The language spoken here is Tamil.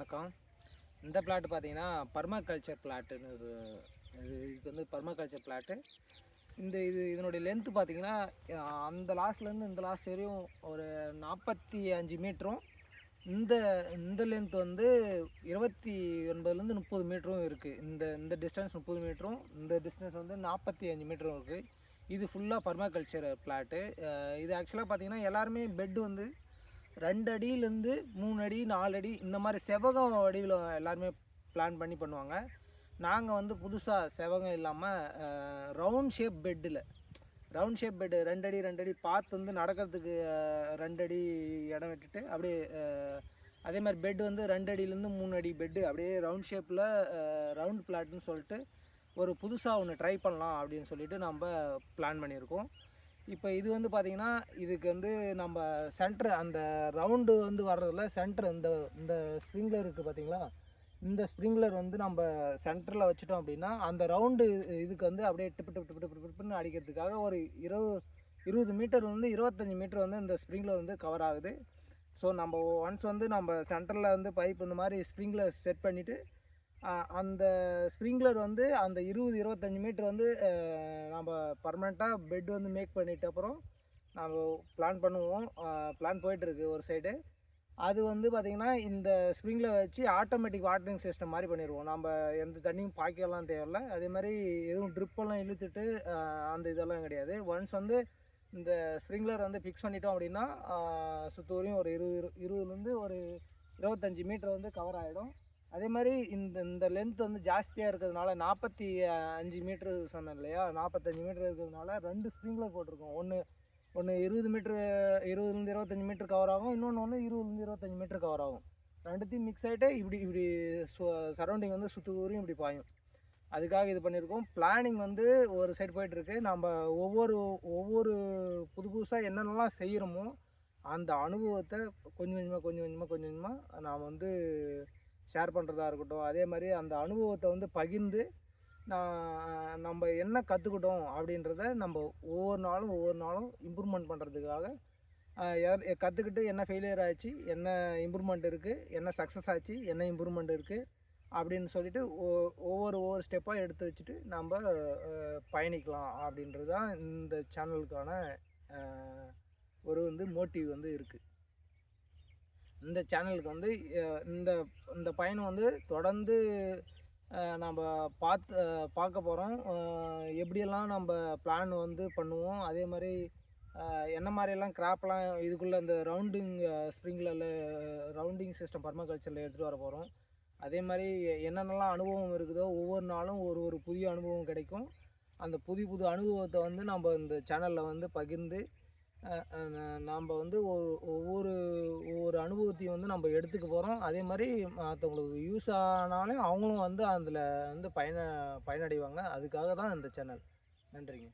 வணக்கம். இந்த பிளாட் பார்த்தீங்கன்னா பர்மாகல்ச்சர் பிளாட்டுன்னு இதுக்கு வந்து பர்மாகல்ச்சர் பிளாட்டு. இதனுடைய லென்த்து பார்த்தீங்கன்னா அந்த லாஸ்ட்லேருந்து இந்த லாஸ்ட் வரையும் ஒரு 45 மீட்டரும், இந்த இந்த லென்த் வந்து 29லேருந்து 30 மீட்டரும் இருக்குது. இந்த டிஸ்டன்ஸ் 30 மீட்டரும், இந்த டிஸ்டன்ஸ் வந்து 45 மீட்டரும் இருக்குது. இது ஃபுல்லாக பர்மாகல்ச்சர் பிளாட்டு. இது ஆக்சுவலாக பார்த்தீங்கன்னா எல்லாருமே பெட்டு வந்து 2 அடியிலேருந்து 3 அடி 4 அடி இந்த மாதிரி செவகம் வடிவில் எல்லாருமே பிளான் பண்ணி பண்ணுவாங்க. நாங்கள் வந்து புதுசாக செவகம் இல்லாமல் ரவுண்ட் ஷேப் பெட்டு 2 அடி 2 அடி பார்த்து வந்து நடக்கிறதுக்கு 2 அடி இடம் விட்டுட்டு அப்படியே அதே மாதிரி பெட்டு வந்து 2 அடியிலேருந்து 3 அடி பெட்டு அப்படியே ரவுண்ட் ஷேப்பில் ரவுண்ட் பிளாட்னு சொல்லிட்டு ஒரு புதுசாக ஒன்று ட்ரை பண்ணலாம் அப்படின்னு சொல்லிட்டு நம்ம பிளான் பண்ணியிருக்கோம். இப்போ இது வந்து பார்த்திங்கன்னா இதுக்கு வந்து நம்ம சென்ட்ரு அந்த ரவுண்டு வந்து வர்றதில் சென்ட்ரு இந்த ஸ்ப்ரிங்க்லர் இருக்குது பார்த்திங்களா, இந்த ஸ்ப்ரிங்க்லர் வந்து நம்ம சென்டரில் வச்சுட்டோம் அப்படின்னா அந்த ரவுண்டு இதுக்கு வந்து அப்படியே டிப்புன்னு அடிக்கிறதுக்காக ஒரு 20 மீட்டர்லேருந்து 25 மீட்டர் வந்து இந்த ஸ்ப்ரிங்க்லர் வந்து கவர் ஆகுது. ஸோ நம்ம ஒன்ஸ் வந்து நம்ம சென்டரில் வந்து பைப் இந்த மாதிரி ஸ்ப்ரிங்க்லர் செட் பண்ணிவிட்டு அந்த ஸ்ப்ரிங்க்லர் வந்து அந்த 20-25 மீட்டர் வந்து நம்ம பர்மனெண்ட்டாக பெட் வந்து மேக் பண்ணிட்ட அப்புறம் நம்ம பிளான் பண்ணுவோம். பிளான் போயிட்டுருக்கு ஒரு சைடு. அது வந்து பார்த்திங்கன்னா இந்த ஸ்ப்ரிங்க்லர் வச்சு ஆட்டோமேட்டிக் வாட்டரிங் சிஸ்டம் மாதிரி பண்ணிடுவோம். நம்ம எந்த தண்ணியும் பாய்க்கலாம் தேவையில்ல. அதே மாதிரி எதுவும் ட்ரிப்பெல்லாம் இழுத்துட்டு அந்த இதெல்லாம் கிடையாது. ஒன்ஸ் வந்து இந்த ஸ்ப்ரிங்க்லர் வந்து ஃபிக்ஸ் பண்ணிட்டோம் அப்படின்னா சுத்தூரையும் ஒரு 20லேருந்து ஒரு 25 மீட்டர் வந்து கவர் ஆகிடும். அதே மாதிரி இந்த லென்த் வந்து ஜாஸ்தியாக இருக்கிறதுனால 45 மீட்ரு சொன்னேன் இல்லையா, 45 மீட்டர் இருக்கிறதுனால 2 ஸ்ப்ரிங்க்லர் போட்டிருக்கோம். ஒன்று 20 மீட்ரு 20லேருந்து 25 மீட்டர் கவர் ஆகும், இன்னொன்று 20லேருந்து 25 மீட்டர் கவர் ஆகும். ரெண்டுத்தையும் மிக்ஸ் ஆகிட்டு இப்படி சரௌண்டிங் வந்து சுற்றி இப்படி பாயும். அதுக்காக இது பண்ணியிருக்கோம். பிளானிங் வந்து ஒரு சைடு போயிட்டுருக்கு. நம்ம ஒவ்வொரு புதுசாக என்னென்னலாம் செய்கிறோமோ அந்த அனுபவத்தை கொஞ்சம் கொஞ்சமாக நாம் வந்து ஷேர் பண்ணுறதா இருக்கட்டும். அதே மாதிரி அந்த அனுபவத்தை வந்து பகிர்ந்து நம்ம என்ன கற்றுக்கிட்டோம் அப்படின்றத நம்ம ஒவ்வொரு நாளும் இம்ப்ரூவ்மெண்ட் பண்ணுறதுக்காக கற்றுக்கிட்டு என்ன ஃபெயிலியர் ஆச்சு, என்ன இம்ப்ரூவ்மெண்ட் இருக்குது, என்ன சக்ஸஸ் ஆச்சு, என்ன இம்ப்ரூவ்மெண்ட் இருக்குது அப்படின்னு சொல்லிட்டு ஒவ்வொரு ஸ்டெப்பாக எடுத்து வச்சுட்டு நம்ம பயணிக்கலாம் அப்படின்றது தான் இந்த சேனலுக்கான ஒரு மோட்டிவ் வந்து இருக்குது. இந்த சேனலுக்கு வந்து இந்த பயணம் வந்து தொடர்ந்து நம்ம பார்க்க போகிறோம். எப்படியெல்லாம் நம்ம பிளான் வந்து பண்ணுவோம், அதே மாதிரி என்ன மாதிரியெல்லாம் கிராப்லாம் இதுக்குள்ளே இந்த ரவுண்டிங் சிஸ்டம் பர்மாகல்ச்சரில் எடுத்துகிட்டு வர போகிறோம். அதே மாதிரி என்னென்னலாம் அனுபவம் இருக்குதோ ஒவ்வொரு நாளும் ஒரு புதிய அனுபவம் கிடைக்கும். அந்த புது அனுபவத்தை வந்து நம்ம இந்த சேனலில் வந்து பகிர்ந்து நாம் வந்து ஒவ்வொரு அனுபவத்தையும் வந்து நம்ம எடுத்துக்க போகிறோம். அதே மாதிரி மற்றவங்களுக்கு யூஸ் ஆனாலும் அவங்களும் வந்து அதில் வந்து பயனடைவாங்க. அதுக்காக தான் இந்த சேனல். நன்றிங்க.